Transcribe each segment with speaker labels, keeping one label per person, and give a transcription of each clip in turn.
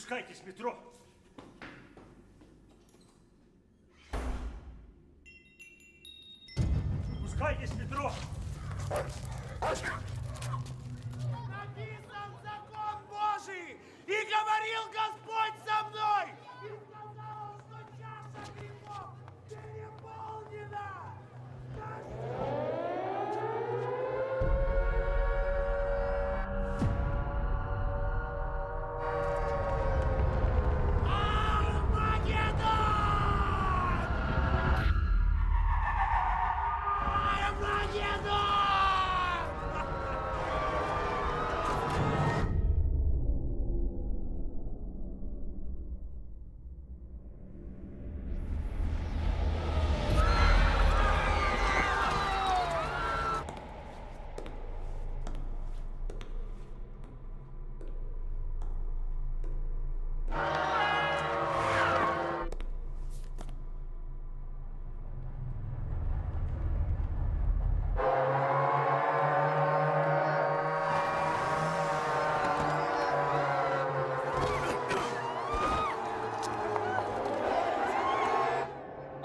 Speaker 1: Спускайтесь в метро. Спускайтесь в метро.
Speaker 2: Написан закон Божий, и говорил Господь со мной, и сказал, что чаша грехов переполнена.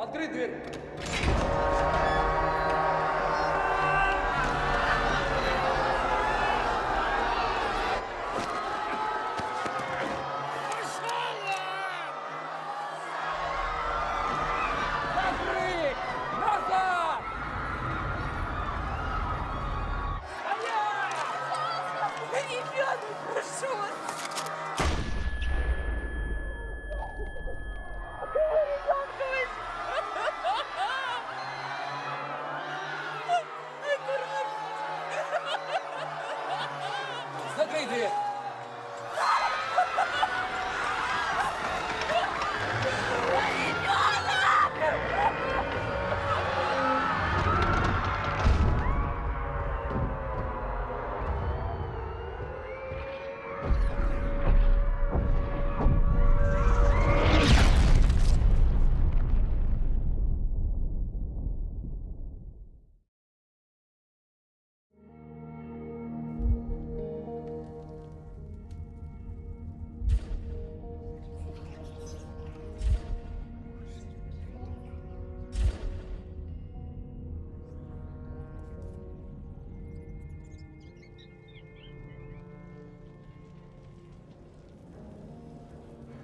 Speaker 3: Открыть дверь! Закрыть! Назад!
Speaker 4: Ребята, прошу вас!
Speaker 3: Закрыть дверь!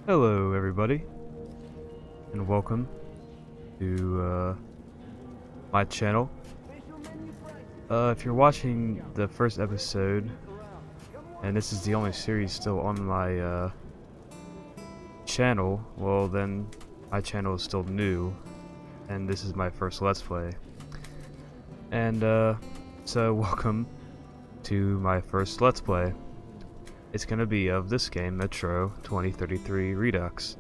Speaker 5: Hello everybody, and welcome to my channel. If you're watching the first episode, and this is the only series still on my channel, well then my channel is still new, and this is my first Let's Play. And so welcome to my first Let's Play. It's gonna be of this game, Metro 2033 Redux.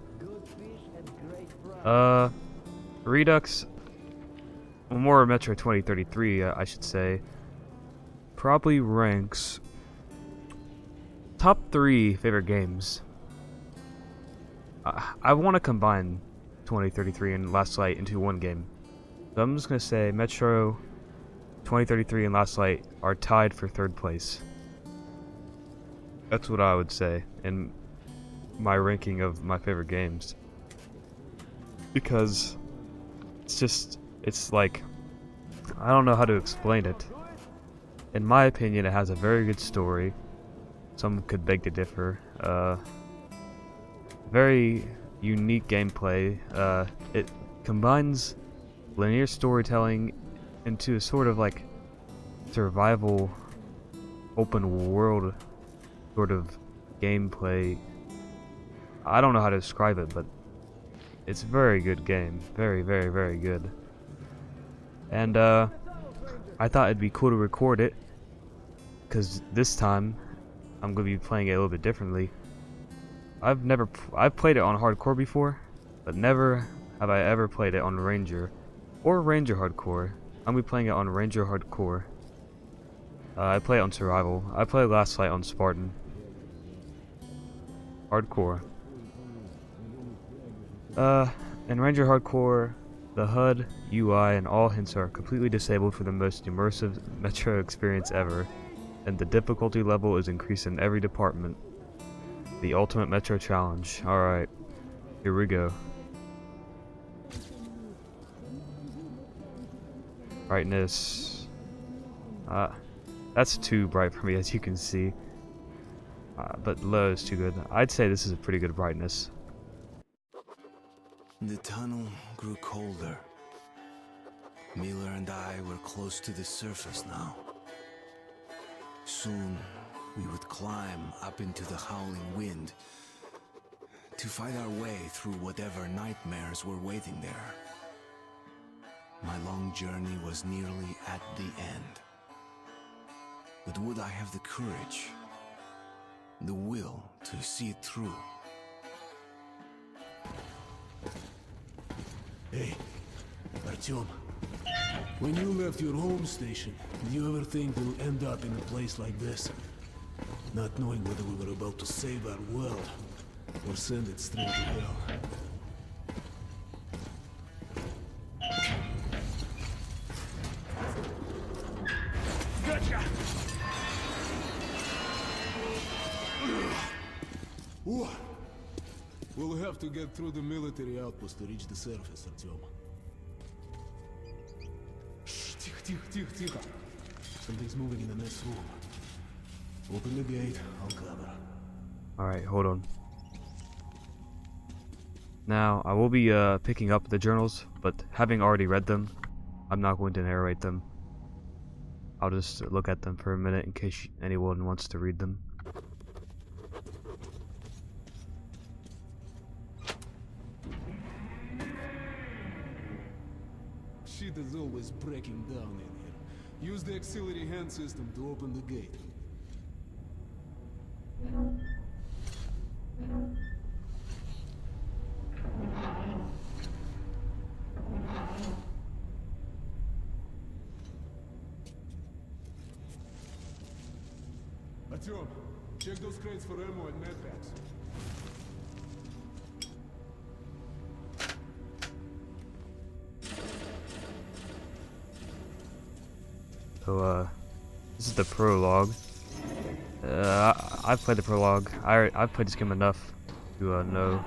Speaker 5: Redux, well, more Metro 2033, I should say, probably ranks top 3 favorite games. I want to combine 2033 and Last Light into one game. So I'm just gonna say Metro 2033 and Last Light are tied for 3rd place. That's what I would say in my ranking of my favorite games. Because it's like, I don't know how to explain it. In my opinion, it has a very good story. Some could beg to differ. Very unique gameplay. It combines linear storytelling into a sort of like survival, open world sort of gameplay. I don't know how to describe it, but it's a very good game. Very, very, very good. And I thought it'd be cool to record it, because this time I'm going to be playing it a little bit differently. I've played it on hardcore before, but never have I ever played it on Ranger or Ranger hardcore. I'm going to be playing it on Ranger hardcore. I play it on survival. I play Last Light on Spartan. Hardcore. In Ranger Hardcore, the HUD, UI, and all hints are completely disabled for the most immersive Metro experience ever, and the difficulty level is increased in every department. The Ultimate Metro Challenge. Alright. Here we go. Brightness. That's too bright for me, as you can see. But low is too good. I'd say this is a pretty good brightness.
Speaker 6: The tunnel grew colder. Miller and I were close to the surface now. Soon, we would climb up into the howling wind to fight our way through whatever nightmares were waiting there. My long journey was nearly at the end. But would I have the courage, the will to see it through?
Speaker 7: Hey, Artyom. When you left your home station, did you ever think we'll end up in a place like this? Not knowing whether we were about to save our world, or send it straight to hell.
Speaker 2: Gotcha!
Speaker 7: Ooh. We'll have to get through the military outpost to reach the surface, Artyom. Shh, тихо. Something's moving in the next room. Open the gate, I'll cover.
Speaker 5: Alright, hold on. Now, I will be picking up the journals, but having already read them, I'm not going to narrate them. I'll just look at them for a minute in case anyone wants to read them.
Speaker 7: Shit is always breaking down in here. Use the auxiliary hand system to open the gate. Artyom, check those crates for ammo and medpacks.
Speaker 5: So, this is the prologue. I've played the prologue. I've played this game enough to know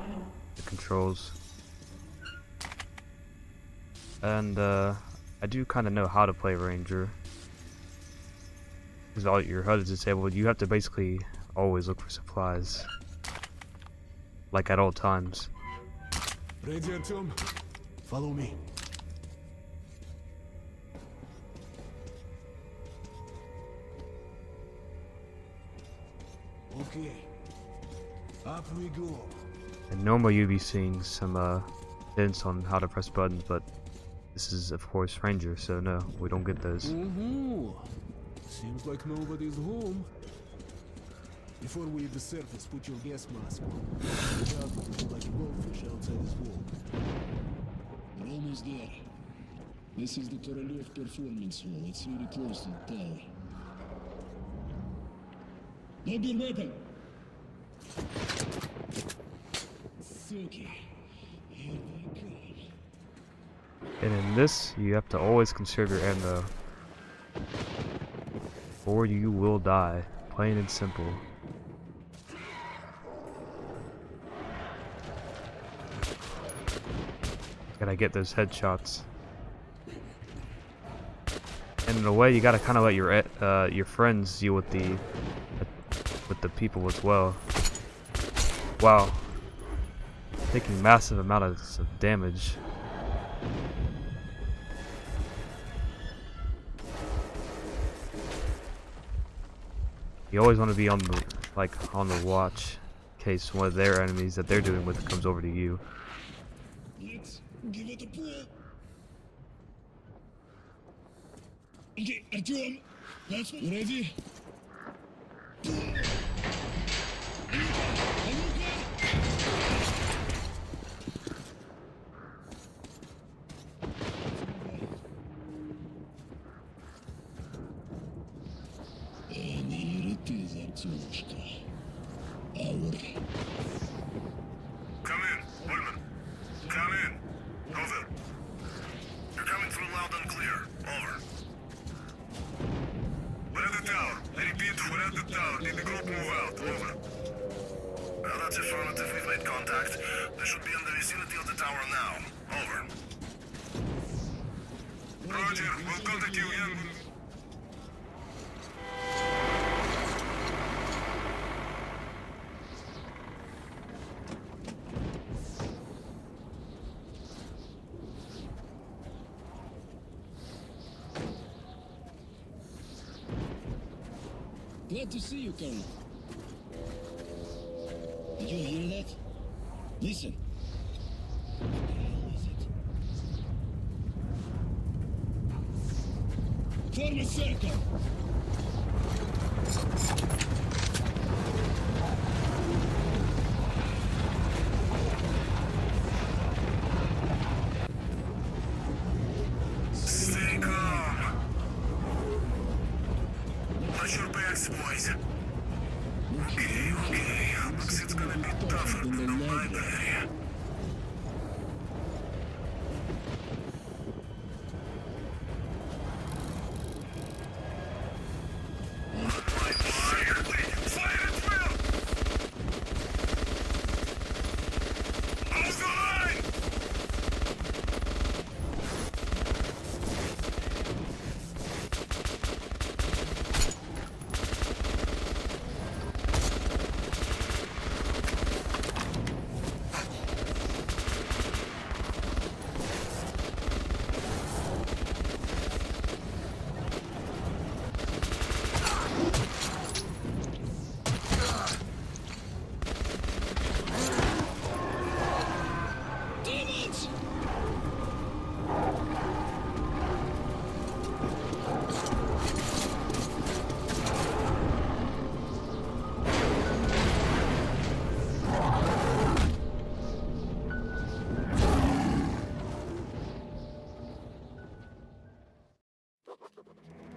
Speaker 5: the controls. And, I do kind of know how to play Ranger. Because all your HUD is disabled, you have to basically always look for supplies. Like at all times.
Speaker 7: Ready, Artyom? Follow me. Okay, up we go.
Speaker 5: And normally you'd be seeing some hints on how to press buttons, but this is of course Ranger, so no, we don't get those.
Speaker 7: Seems like nobody's home. Before we hit the surface, put your gas mask on. Look out, looking like a goldfish outside this wall.
Speaker 8: We're almost there. This is the Korolev Performance Hall. It's very close to the tower. Load your weapon! Suki. Here they come.
Speaker 5: And in this, you have to always conserve your ammo, or you will die. Plain and simple. Gotta get those headshots. And in a way, you gotta kind of let your friends deal with the people as well. Wow, taking massive amounts of damage. You always want to be on the on the watch in case one of their enemies that they're dealing with comes over to you.
Speaker 8: Let's give it a pull. Okay, Artyom, that's ready. And here it is, Artyomушka.
Speaker 9: Come in, Woodman. Come in. Over. You're coming through loud and clear. Over. We're at the tower. I repeat, we're at the tower. Did the group move out? Over. Well, that's affirmative. We've made contact. They should be in the vicinity of the tower now. Over. Roger. We'll contact you again.
Speaker 8: Glad to see you, Colonel. Did you hear that? Listen. What the hell is it? Form a circle!
Speaker 9: Stay calm. Watch your backs, boys. Okay. Looks it's gonna be tougher than the library.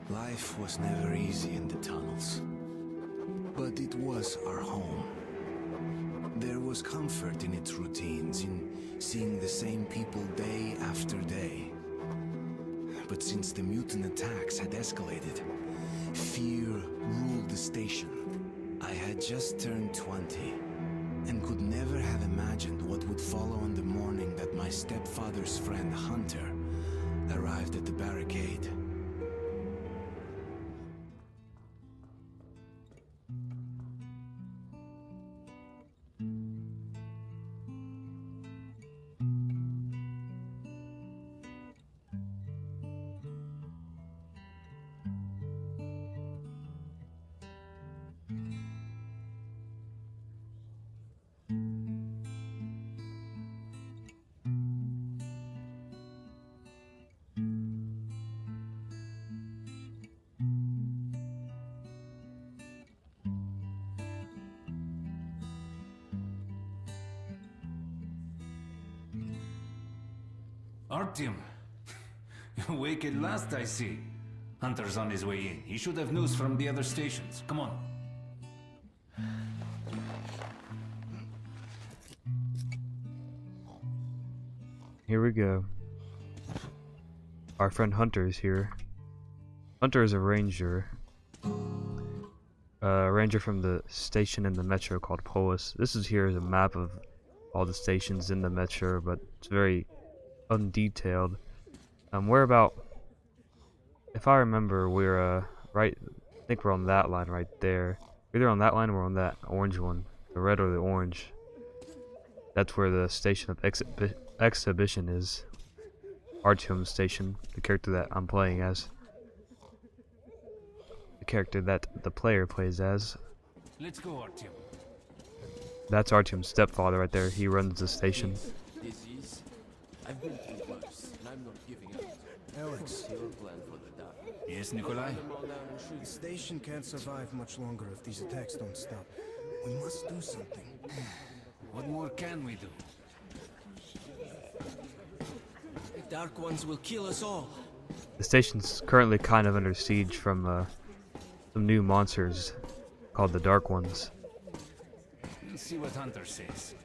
Speaker 6: Life was never easy in the tunnels, but it was our home. There was comfort in its routines, in seeing the same people day after day. But since the mutant attacks had escalated, fear ruled the station. I had just turned 20, and could never have imagined what would follow on the morning that my stepfather's friend Hunter arrived at the barricade.
Speaker 10: Artyom, awake at last, I see. Hunter's on his way in. He should have news from the other stations. Come on.
Speaker 5: Here we go. Our friend Hunter is here. Hunter is a ranger. A ranger from the station in the metro called Polis. This is here is a map of all the stations in the metro, but it's very undetailed. We're about, if I remember, we're right, I think we're on that line right there. Either on that line or on that orange one, the red or the orange. That's where the station of exhibition is. Artyom's station, the character that I'm playing as. The character that the player plays as.
Speaker 10: Let's go, Artyom.
Speaker 5: That's Artyom's stepfather right there. He runs the station.
Speaker 3: Disease. I've been through worse, and I'm not giving up.
Speaker 7: Alex.
Speaker 3: Your plan for the dark.
Speaker 10: Yes, Nikolai?
Speaker 7: The station can't survive much longer if these attacks don't stop. We must do something.
Speaker 10: What more can we do?
Speaker 3: The Dark Ones will kill us all.
Speaker 5: The station's currently kind of under siege from some new monsters called the Dark Ones.
Speaker 10: We'll see what Hunter says.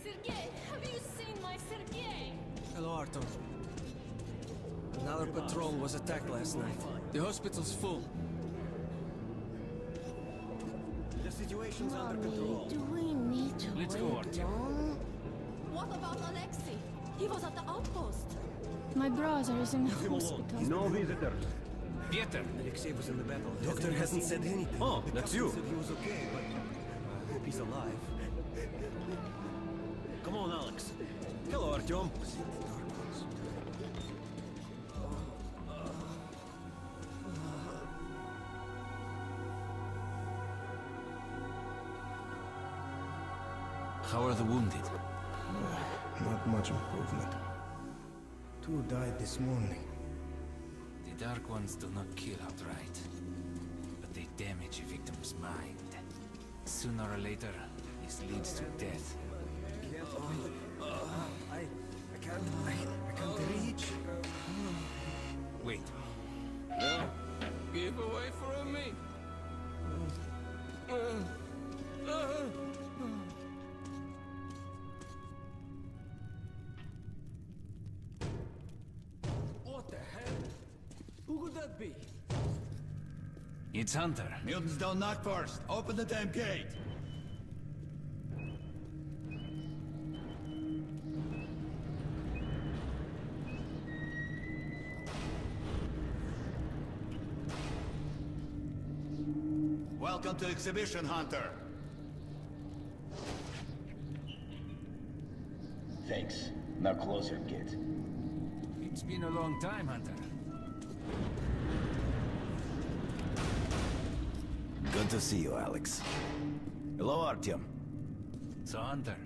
Speaker 4: Sergei, have you seen my Sergei?
Speaker 3: Hello, Artyom. Another patrol was attacked last night. The hospital's full. situation's under
Speaker 4: Mommy,
Speaker 3: control.
Speaker 4: do we need to
Speaker 10: Let's go,
Speaker 4: wait
Speaker 10: Artyom.
Speaker 4: long? What about Alexei? He was at the outpost. My brother is in the hospital.
Speaker 1: No visitors.
Speaker 10: Pieter,
Speaker 3: Alexei was in the battle. Doctor hasn't said anything.
Speaker 1: Oh,
Speaker 3: the
Speaker 1: that's
Speaker 3: captain
Speaker 1: you.
Speaker 3: said he was okay, but I hope he's alive. Come on, Alex. Hello, Artyom.
Speaker 6: How are the wounded?
Speaker 11: Not much improvement. 2 died this morning.
Speaker 10: the Dark Ones do not kill outright, but they damage a victim's mind. Sooner or later, this leads to death.
Speaker 3: I can't reach.
Speaker 10: Wait.
Speaker 7: Give away from me!
Speaker 3: What the hell? Who could that be?
Speaker 10: It's Hunter.
Speaker 2: Mutants don't knock first. Open the damn gate. Welcome to Exhibition, Hunter.
Speaker 12: Thanks. Now closer, kid.
Speaker 10: It's been a long time, Hunter.
Speaker 12: Good to see you, Alex. Hello, Artyom.
Speaker 10: So, Hunter,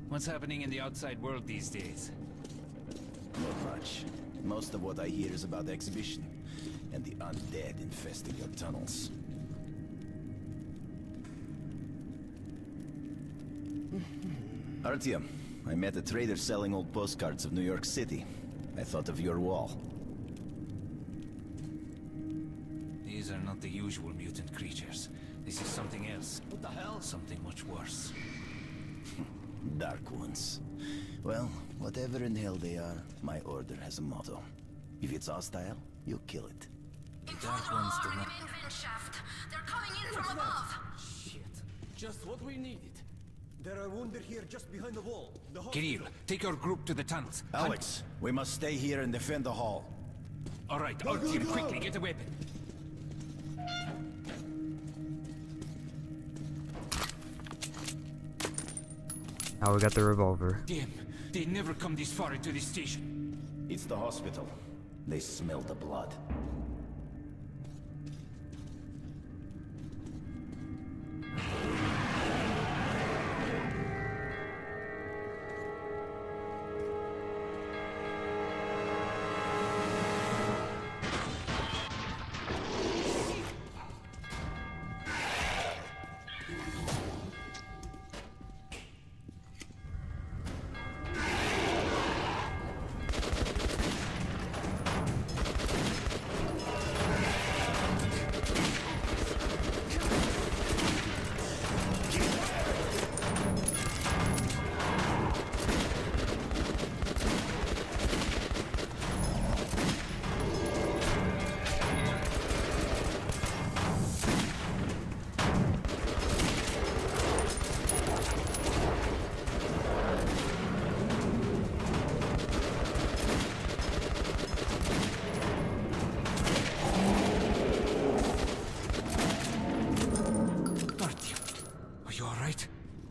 Speaker 10: what's happening in the outside world these days?
Speaker 12: Not much. Most of what I hear is about the exhibition and the undead infesting your tunnels. Artyom, I met a trader selling old postcards of New York City. I thought of your wall.
Speaker 10: These are not the usual mutant creatures. This is something else.
Speaker 3: What the hell?
Speaker 10: Something much worse.
Speaker 12: Dark ones. Well, whatever in hell they are, my order has a motto. If it's hostile, you kill it.
Speaker 10: The Dark Ones do not...
Speaker 4: They're coming in from above.
Speaker 3: Shit. Just what we needed. There are wounded here just behind the wall. The
Speaker 10: Kirill, take your group to the tunnels.
Speaker 12: Alex, we must stay here and defend the hall.
Speaker 10: All right, Artyom, quickly, get a weapon.
Speaker 5: Now we got the revolver.
Speaker 10: Damn, they never come this far into the station.
Speaker 12: It's the hospital. They smell the blood.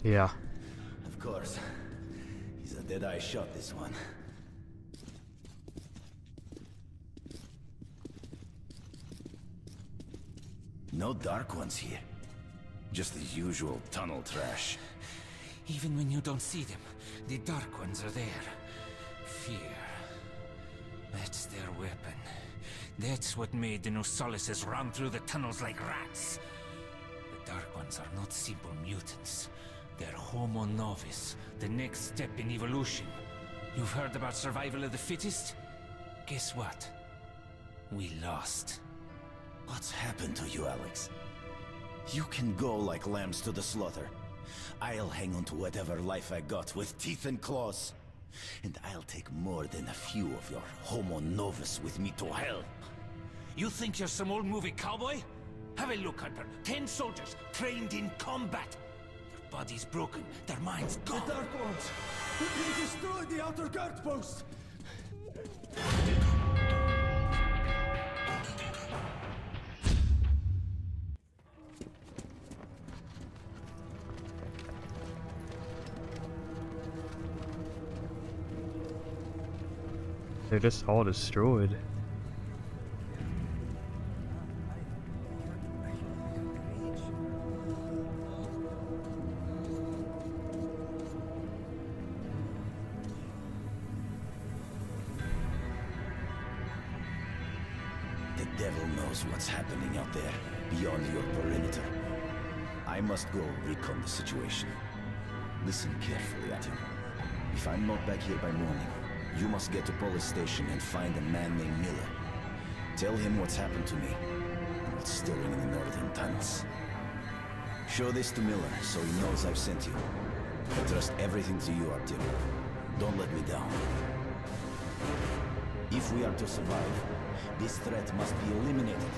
Speaker 5: Yeah.
Speaker 12: Of course. He's a dead-eye shot, this one. No Dark Ones here. Just the usual tunnel trash.
Speaker 10: Even when you don't see them, the Dark Ones are there. Fear. That's their weapon. That's what made the Nosalises run through the tunnels like rats. The Dark Ones are not simple mutants. They're Homo Novus, the next step in evolution. You've heard about survival of the fittest? Guess what? We lost.
Speaker 12: What's happened to you, Alex? You can go like lambs to the slaughter. I'll hang on to whatever life I got with teeth and claws. And I'll take more than a few of your Homo Novus with me to hell.
Speaker 10: You think you're some old movie cowboy? Have a look, Hunter. 10 soldiers, trained in combat. Their bodies broken, their minds gone.
Speaker 3: The Dark Ones! They destroyed the outer guard post!
Speaker 5: They're just all destroyed.
Speaker 12: The devil knows what's happening out there, beyond your perimeter. I must go recon the situation. Listen carefully at him. If I'm not back here by morning, you must get to police station and find a man named Miller. Tell him what's happened to me, and what's stirring in the northern tunnels. Show this to Miller, so he knows I've sent you. I trust everything to you, Artyom. Don't let me down. If we are to survive, this threat must be eliminated,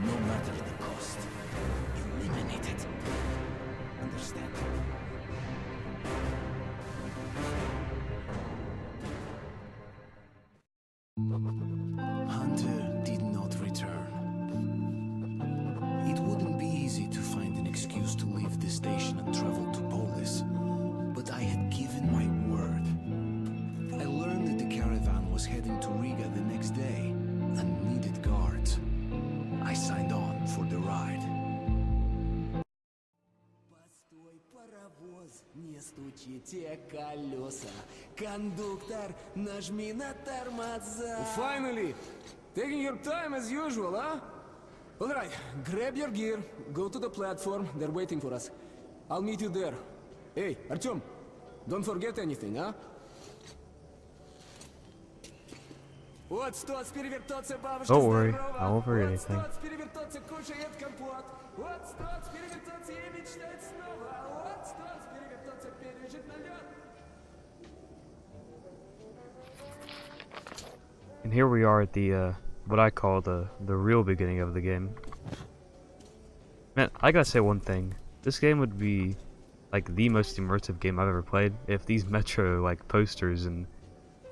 Speaker 12: no matter the cost. Eliminated. Understand?
Speaker 6: Hunter did not return. It wouldn't be easy to find an excuse to leave the station and travel to Polis, but I had given my word. I learned that the caravan was heading to Riga the next day and needed guards. I signed on for the ride.
Speaker 2: Не стучите колеса. Кондуктор, нажми на тормоза.
Speaker 3: Finally! Taking your time as usual, huh? Alright, grab your gear, go to the platform, they're waiting for us. I'll meet you there. Hey, Artyom, don't forget anything, huh?
Speaker 5: Don't worry, I won't forget anything. And here we are at the what I call the real beginning of the game. Man, I gotta say one thing. This game would be like the most immersive game I've ever played if these Metro like posters and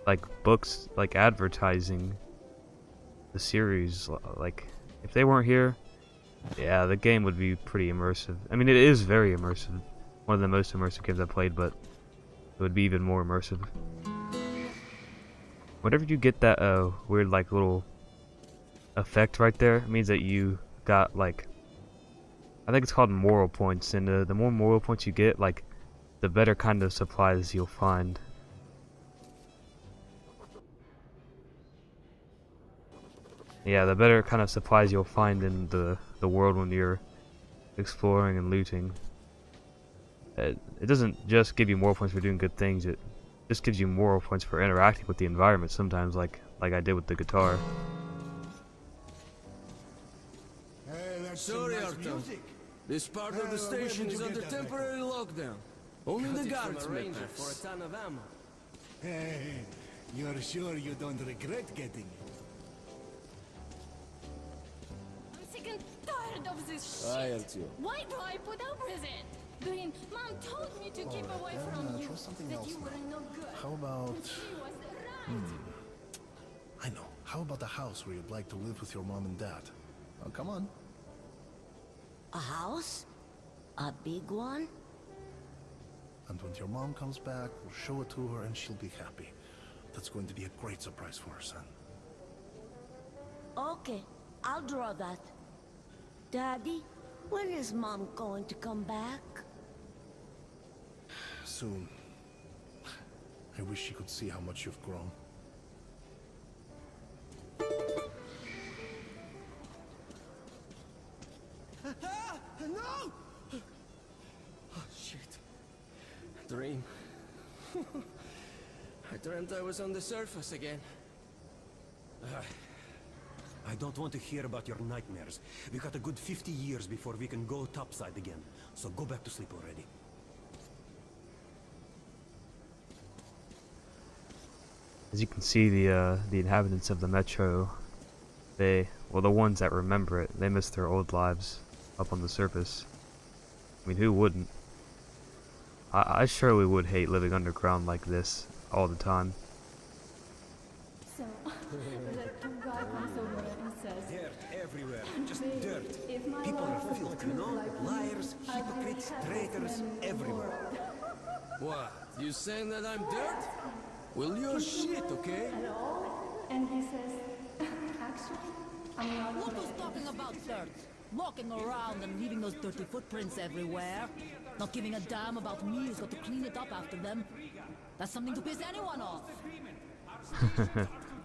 Speaker 5: like books like advertising the series, like if they weren't here, yeah, the game would be pretty immersive. I mean, it is very immersive, one of the most immersive games I've played, but it would be even more immersive. Whenever you get that weird like little effect right there, it means that you got like, I think it's called moral points, and the more moral points you get, like the better kind of supplies you'll find. Yeah, the better kind of supplies you'll find in the world when you're exploring and looting. It doesn't just give you moral points for doing good things, it just gives you moral points for interacting with the environment sometimes, like I did with the guitar.
Speaker 3: Sorry, Artyom. This part of the station is under temporary lockdown. Only the guards may pass. For a ton of ammo.
Speaker 11: Hey, you're sure you don't regret getting it?
Speaker 4: I'm sick and tired of this shit.
Speaker 3: Hi, Artyom.
Speaker 4: Why do I put up with it? Green, Mom told me to keep away from you.
Speaker 11: Try something
Speaker 4: That
Speaker 11: else
Speaker 4: you were
Speaker 11: now.
Speaker 4: no good.
Speaker 11: How about...
Speaker 4: And she was right.
Speaker 11: I know. How about the house where you'd like to live with your mom and dad? Oh, come on.
Speaker 13: A house? A big one?
Speaker 11: And when your mom comes back, we'll show it to her and she'll be happy. That's going to be a great surprise for her son.
Speaker 13: Okay, I'll draw that. Daddy, when is Mom going to come back?
Speaker 11: Soon. I wish she could see how much you've grown.
Speaker 3: No! Oh, shit. Dream. I dreamt I was on the surface again.
Speaker 14: I don't want to hear about your nightmares. We got a good 50 years before we can go topside again. So go back to sleep already.
Speaker 5: As you can see, the inhabitants of the Metro, well, the ones that remember it, they miss their old lives. up on the surface. I mean, who wouldn't? I surely would hate living underground like this all the time.
Speaker 4: So, the guy comes over and says,
Speaker 14: Dirt everywhere, just
Speaker 4: "Babe,
Speaker 14: dirt.
Speaker 4: if my
Speaker 14: People are
Speaker 4: life was
Speaker 14: filth, you know?
Speaker 4: like
Speaker 14: Liars,
Speaker 4: this, I'd
Speaker 14: hypocrites,
Speaker 4: have
Speaker 14: traitors,
Speaker 4: many
Speaker 14: everywhere.
Speaker 3: What? You saying that I'm dirt? Well, you're shit, okay?
Speaker 4: And he says, actually, I'm not.
Speaker 15: Look who's talking about dirt. Walking around and leaving those dirty footprints everywhere. Not giving a damn about me who's got to clean it up after them. That's something to piss anyone off.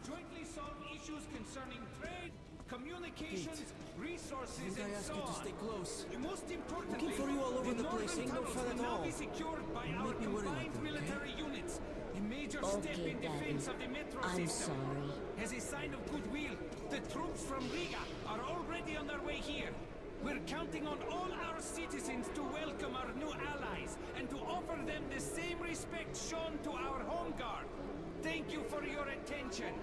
Speaker 2: Jointly solve issues concerning trade, communications, resources,
Speaker 3: I
Speaker 2: and
Speaker 3: ask
Speaker 2: so
Speaker 3: you to
Speaker 2: on.
Speaker 3: stay close.
Speaker 2: The most important
Speaker 3: Looking for you all over the place, ain't no fun at all.
Speaker 2: Be secured by
Speaker 3: Don't
Speaker 2: our
Speaker 3: make me worry like
Speaker 2: combined
Speaker 3: that, okay?
Speaker 2: military units. A major step
Speaker 13: Okay,
Speaker 2: in
Speaker 13: Daddy.
Speaker 2: defense of the metro
Speaker 13: I'm
Speaker 2: system.
Speaker 13: sorry.
Speaker 2: As a sign of goodwill, the troops from Riga are already on their way here. We're counting on all our citizens to welcome our new allies and to offer them the same respect shown to our home guard. Thank you for your attention.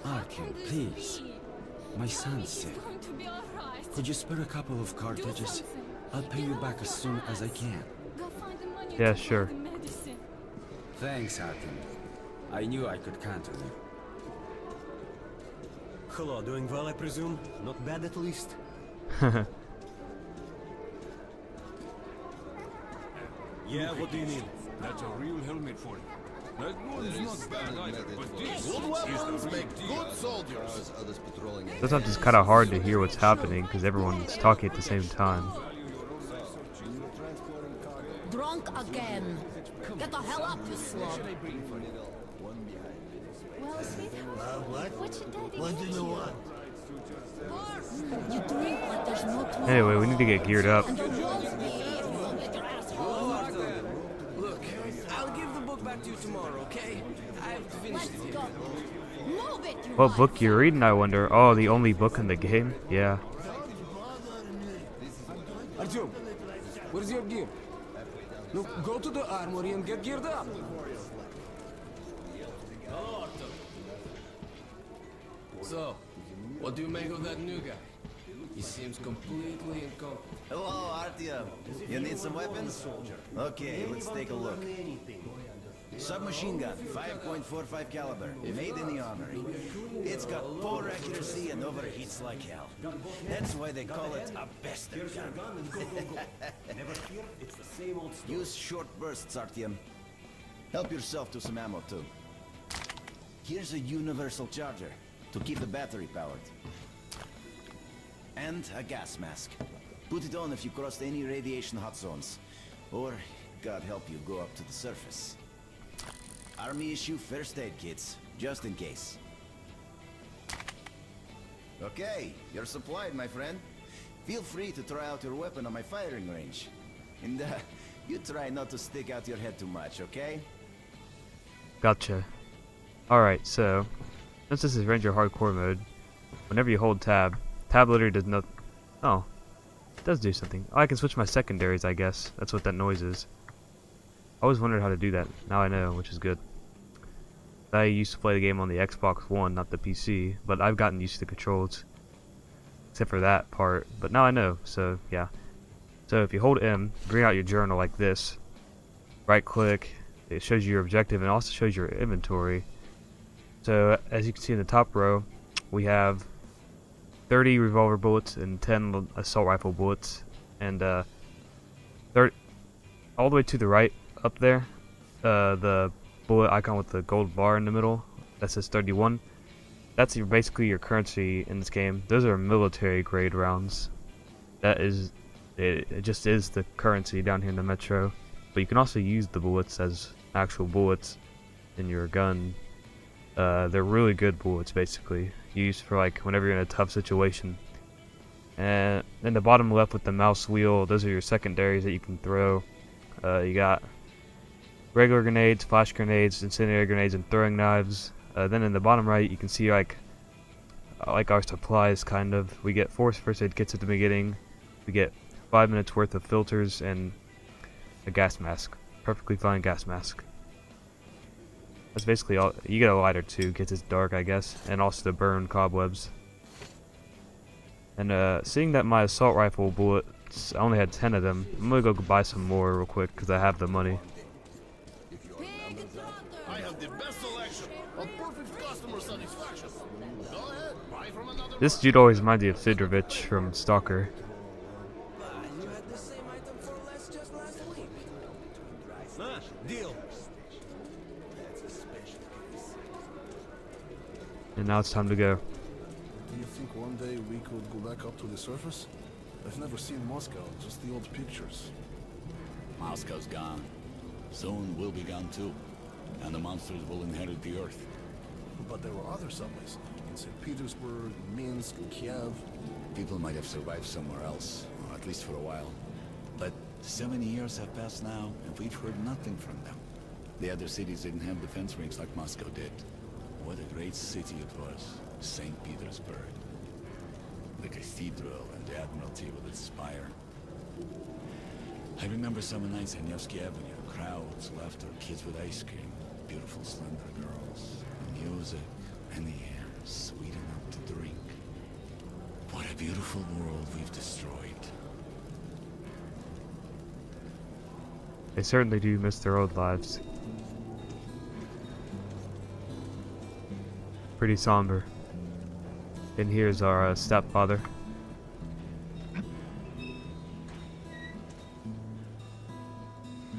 Speaker 10: Artyom, please. My son's sick.
Speaker 4: Going to be alright.
Speaker 10: Could you spare a couple of cartridges? I'll pay you back as soon as I can.
Speaker 4: Go find the money
Speaker 5: Yeah,
Speaker 4: to
Speaker 5: sure.
Speaker 4: buy the medicine.
Speaker 10: Thanks, Artyom. I knew I could count on you.
Speaker 14: Hello, doing well, I presume? Not bad at least? Yeah, what do you need?
Speaker 1: That's a real helmet for you. That one's not bad either, but this
Speaker 11: Good weapons make good soldiers.
Speaker 5: Sometimes it's kind of hard to hear what's happening because everyone's talking at the same time.
Speaker 15: Drunk again. Get the hell up, you slug.
Speaker 4: Well, sweetheart, what should Daddy
Speaker 7: What do
Speaker 4: get
Speaker 7: you want?
Speaker 15: You drink like there's no tomorrow.
Speaker 5: Anyway, we need to get geared up.
Speaker 15: And there won't be if you don't get your ass home.
Speaker 3: Look, I'll give the book back to you tomorrow, okay? I have to finish
Speaker 15: Let's
Speaker 3: it.
Speaker 15: go. Move it, you
Speaker 5: What book you're reading, I wonder? Oh, the only book in the game? Yeah.
Speaker 3: Artyom, where's your gear? Look, go to the armory and get geared up. So, what do you make of that new guy? He seems completely incompetent.
Speaker 12: Hello, Artyom. You need some weapons? Okay, let's take a look. Submachine gun, 5.45 caliber, made in the armory. It's got poor accuracy and overheats like hell. That's why they call it a bastard gun.
Speaker 14: Never fear, it's the same old story.
Speaker 12: Use short bursts, Artyom. Help yourself to some ammo, too. Here's a universal charger to keep the battery powered. And a gas mask. Put it on if you crossed any radiation hot zones. Or, God help you, go up to the surface. Army issue first aid kits, just in case. Okay, you're supplied, my friend. Feel free to try out your weapon on my firing range. And you try not to stick out your head too much, okay?
Speaker 5: Gotcha. Alright, so, since this is Ranger Hardcore mode, whenever you hold tab literally does not... Oh, it does do something. Oh, I can switch my secondaries, I guess. That's what that noise is. I always wondered how to do that. Now I know, which is good. I used to play the game on the Xbox One, not the PC, but I've gotten used to the controls. Except for that part, but now I know, so yeah. So if you hold M, bring out your journal like this. Right click, it shows you your objective and also shows your inventory. So as you can see in the top row, we have 30 revolver bullets and 10 assault rifle bullets, and all the way to the right up there, the bullet icon with the gold bar in the middle that says 31. That's basically your currency in this game. Those are military grade rounds. That is, it just is the currency down here in the metro. But you can also use the bullets as actual bullets in your gun. They're really good bullets, basically used for like whenever you're in a tough situation. And in the bottom left with the mouse wheel, those are your secondaries that you can throw. You got regular grenades, flash grenades, incendiary grenades, and throwing knives. Then in the bottom right, you can see like our supplies, kind of. We get 4 first aid kits at the beginning. We get 5 minutes worth of filters and a gas mask. Perfectly fine gas mask. That's basically all. You get a lighter too, gets it's dark, I guess, and also to burn cobwebs. And seeing that my assault rifle bullets, I only had 10 of them, I'm gonna go buy some more real quick because I have the money.
Speaker 9: I have the best selection of perfect customer satisfaction. Go ahead, buy from another.
Speaker 5: This dude always reminds me of Sidrovich from Stalker.
Speaker 2: You had the same item for less just last week.
Speaker 14: Deal.
Speaker 5: And now it's time to go.
Speaker 11: Do you think one day we could go back up to the surface? I've never seen Moscow, just the old pictures.
Speaker 12: Moscow's gone. Soon we'll be gone too. And the monsters will inherit the Earth.
Speaker 11: But there were other subways. In St. Petersburg, Minsk, Kiev.
Speaker 12: People might have survived somewhere else, or at least for a while. But so many years have passed now, and we've heard nothing from them. The other cities didn't have defense rings like Moscow did. What a great city it was, St. Petersburg. The cathedral and the Admiralty with its spire. I remember summer nights on Nevsky Avenue. Crowds, laughter, kids with ice cream, beautiful slender girls, music, and the air sweet enough to drink. What a beautiful world we've destroyed.
Speaker 5: They certainly do miss their old lives. Pretty somber. And here's our stepfather.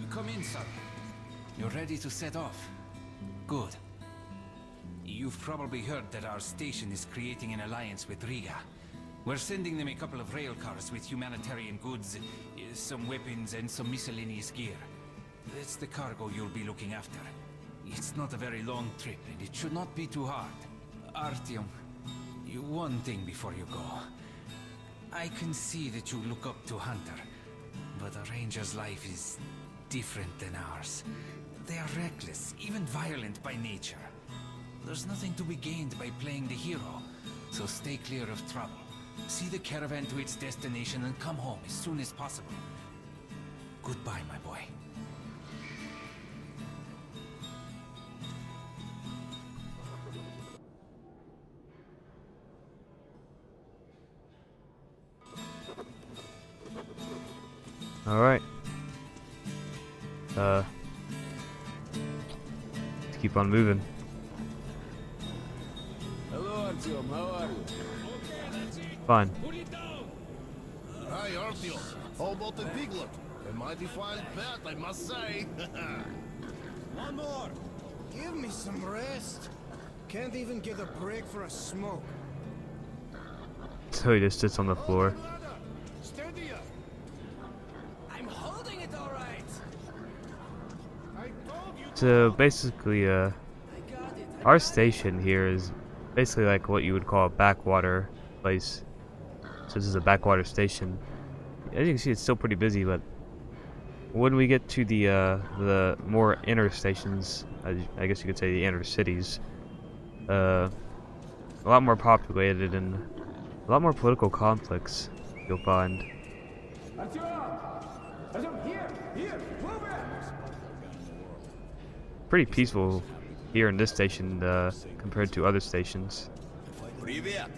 Speaker 10: Come in, son. You're ready to set off. Good. You've probably heard that our station is creating an alliance with Riga. We're sending them a couple of rail cars with humanitarian goods, some weapons, and some miscellaneous gear. That's the cargo you'll be looking after. It's not a very long trip, and it should not be too hard. Artyom, one thing before you go. I can see that you look up to Hunter, but a ranger's life is different than ours. They are reckless, even violent by nature. There's nothing to be gained by playing the hero, so stay clear of trouble. See the caravan to its destination and come home as soon as possible. Goodbye, my boy.
Speaker 5: Alright. Let's keep on moving.
Speaker 3: Hello, Artyom. How are you?
Speaker 5: Fine.
Speaker 9: Hi, Artyom. How about the piglet? A mighty fine pet, I must say.
Speaker 2: One more. Give me some rest. Can't even get a break for a smoke.
Speaker 5: So he just sits on the floor.
Speaker 2: Steadier. I'm holding it all right. I told you.
Speaker 5: So basically, our station here is basically like what you would call a backwater place. So this is a backwater station. As you can see, it's still pretty busy, but when we get to the more inner stations, I guess you could say the inner cities, a lot more populated and a lot more political conflicts you'll find. Pretty peaceful here in this station compared to other stations.
Speaker 12: Привет!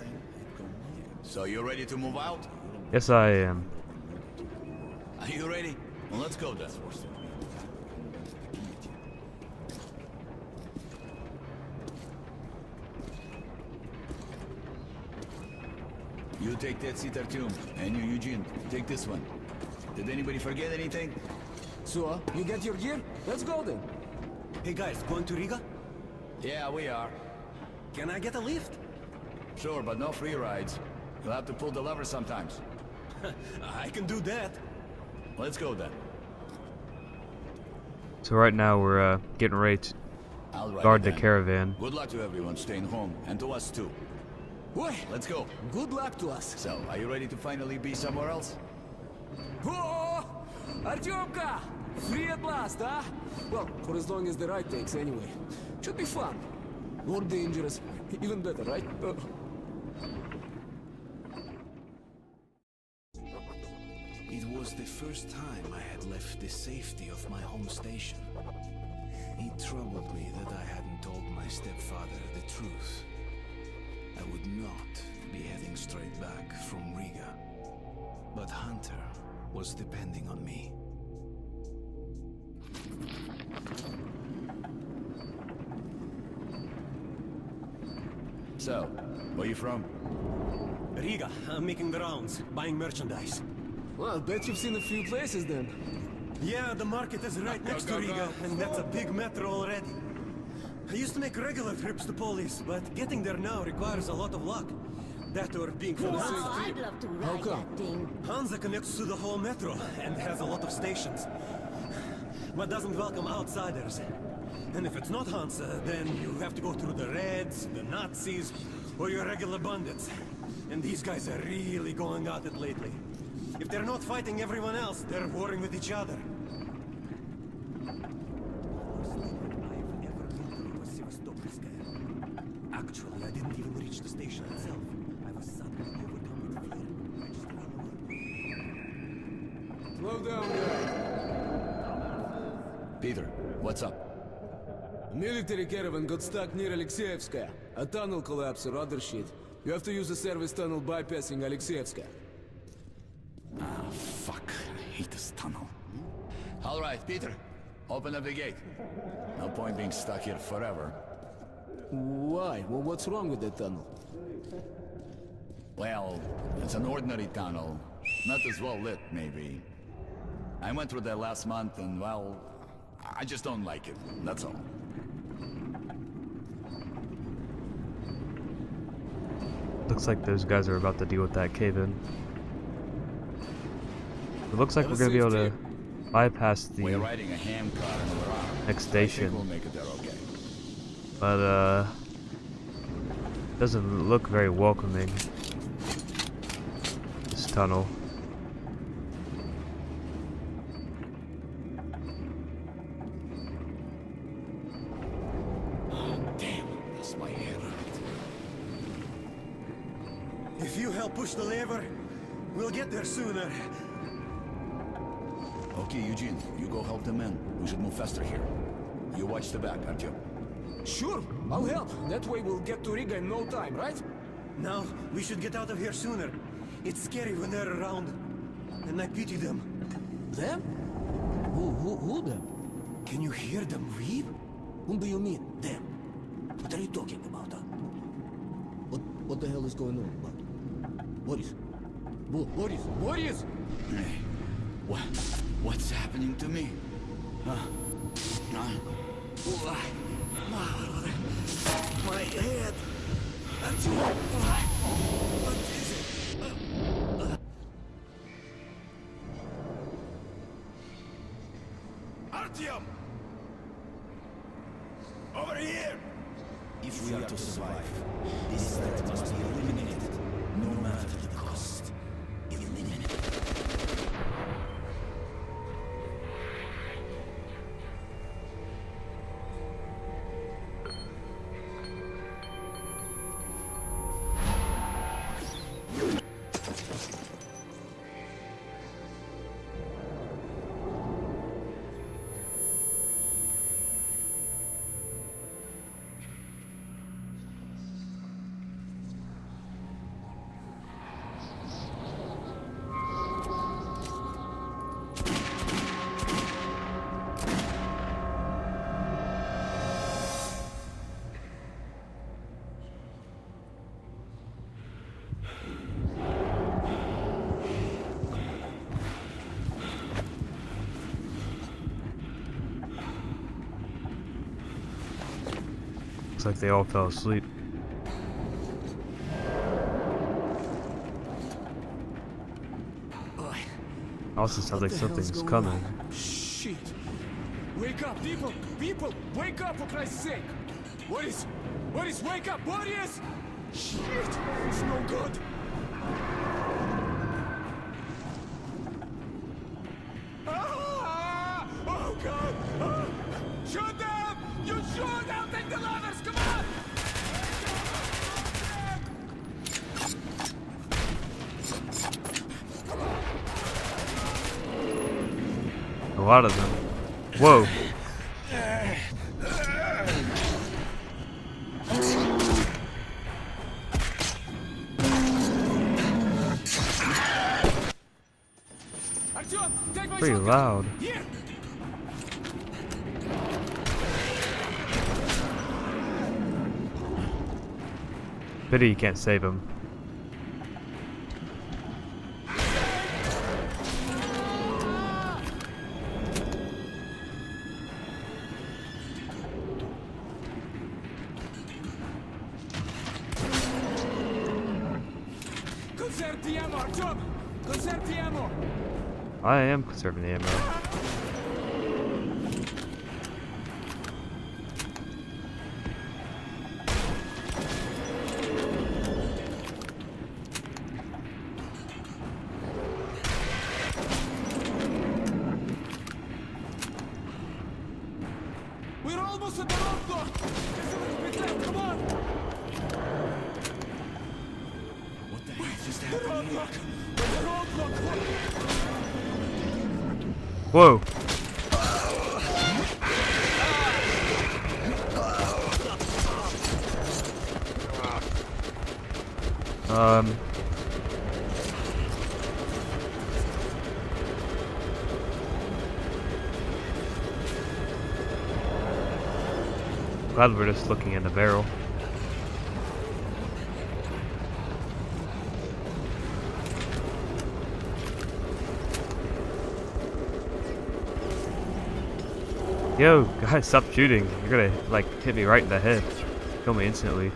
Speaker 12: So you ready to move out?
Speaker 5: Yes, I am.
Speaker 12: Are you ready? Well, let's go then. You take that seat, Artyom, and you, Eugene, take this one. Did anybody forget anything?
Speaker 3: So, you get your gear? Let's go then.
Speaker 14: Hey guys, going to Riga?
Speaker 12: Yeah, we are.
Speaker 14: Can I get a lift?
Speaker 12: Sure, but no free rides. You'll have to pull the lever sometimes.
Speaker 14: I can do that.
Speaker 12: Let's go then.
Speaker 5: So right now we're getting ready to guard the caravan.
Speaker 12: Good luck to everyone staying home, and to us too.
Speaker 3: Boy,
Speaker 12: let's go.
Speaker 3: Good luck to us.
Speaker 12: So, are you ready to finally be somewhere else?
Speaker 3: Oh, Artyomka! Free at last, huh? Well, for as long as the ride takes anyway. Should be fun. Or dangerous. Even better, right?
Speaker 6: It was the first time I had left the safety of my home station. It troubled me that I hadn't told my stepfather the truth. I would not be heading straight back from Riga. But Hunter was depending on me.
Speaker 16: So, where you from?
Speaker 14: Riga. I'm making the rounds, buying merchandise.
Speaker 3: Well, I bet you've seen a few places then.
Speaker 14: Yeah, the market is right next to Riga, and that's a big metro already. I used to make regular trips to Polis, but getting there now requires a lot of luck. That or being from the same
Speaker 13: I'd
Speaker 14: trip.
Speaker 13: love to ride that thing.
Speaker 14: Hansa connects to the whole metro, and has a lot of stations. But doesn't welcome outsiders. And if it's not Hansa, then you have to go through the Reds, the Nazis, or your regular bandits. And these guys are really going at it lately. If they're not fighting everyone else, they're warring with each other. Actually, I didn't even reach the station itself. I was suddenly overcome with fear. I just ran away.
Speaker 3: Slow down, guy.
Speaker 16: Peter, what's up?
Speaker 3: A military caravan got stuck near Alexeyevskaya. A tunnel collapsed or other shit. You have to use the service tunnel bypassing Alexeyevskaya.
Speaker 16: Ah, fuck. I hate this tunnel. All right, Peter. Open up the gate. No point being stuck here forever.
Speaker 3: Why? Well, what's wrong with that tunnel?
Speaker 16: Well, it's an ordinary tunnel. Not as well lit, maybe. I went through that last month and, well, I just don't like it. That's all.
Speaker 5: Looks like those guys are about to deal with that cave-in. It looks like we're gonna be able to bypass the
Speaker 16: We're riding a ham car and we're out.
Speaker 5: next
Speaker 16: I
Speaker 5: station.
Speaker 16: think we'll make it there okay.
Speaker 5: But doesn't look very welcoming, this tunnel.
Speaker 16: Damn, that's my head.
Speaker 14: If you help push the lever, we'll get there sooner.
Speaker 16: Okay, Eugene, you go help the men. We should move faster here. You watch the back, Artyom.
Speaker 3: Sure, I'll help. That way we'll get to Riga in no time, right?
Speaker 14: Now, we should get out of here sooner. It's scary when they're around. And I pity them.
Speaker 3: Them? Who them?
Speaker 14: Can you hear them weep?
Speaker 3: Whom do you mean, them? What are you talking about, huh? What the hell is going on? What? Boris? Boris!
Speaker 16: Hey, what's happening to me?
Speaker 14: My head! What is it?
Speaker 9: Artyom! Over here!
Speaker 12: If we are to survive, this threat must be eliminated, no matter the cost. Eliminated.
Speaker 5: Looks like they all fell asleep. Also sounds like something's coming.
Speaker 3: Shit! Wake up, people! People! Wake up, for Christ's sake! Boris! Boris, wake up! Boris! Shit! It's no good! Ah! Oh, God! Ah! Shoot them! You shoot! I'll take the ladders! Come on!
Speaker 5: A lot of them. Whoa. pretty loud. Pity you can't save him.
Speaker 3: Conserve the ammo, Artyom! Conserve the ammo!
Speaker 5: I am conserving the ammo.
Speaker 3: We're almost at the roadblock! There's a little bit left, come on!
Speaker 6: What the heck just
Speaker 3: The
Speaker 6: happened here?
Speaker 3: roadblock! The roadblock!
Speaker 5: Whoa! Glad we're just looking in the barrel. Yo, guys, stop shooting. You're gonna, like, hit me right in the head. Kill me instantly.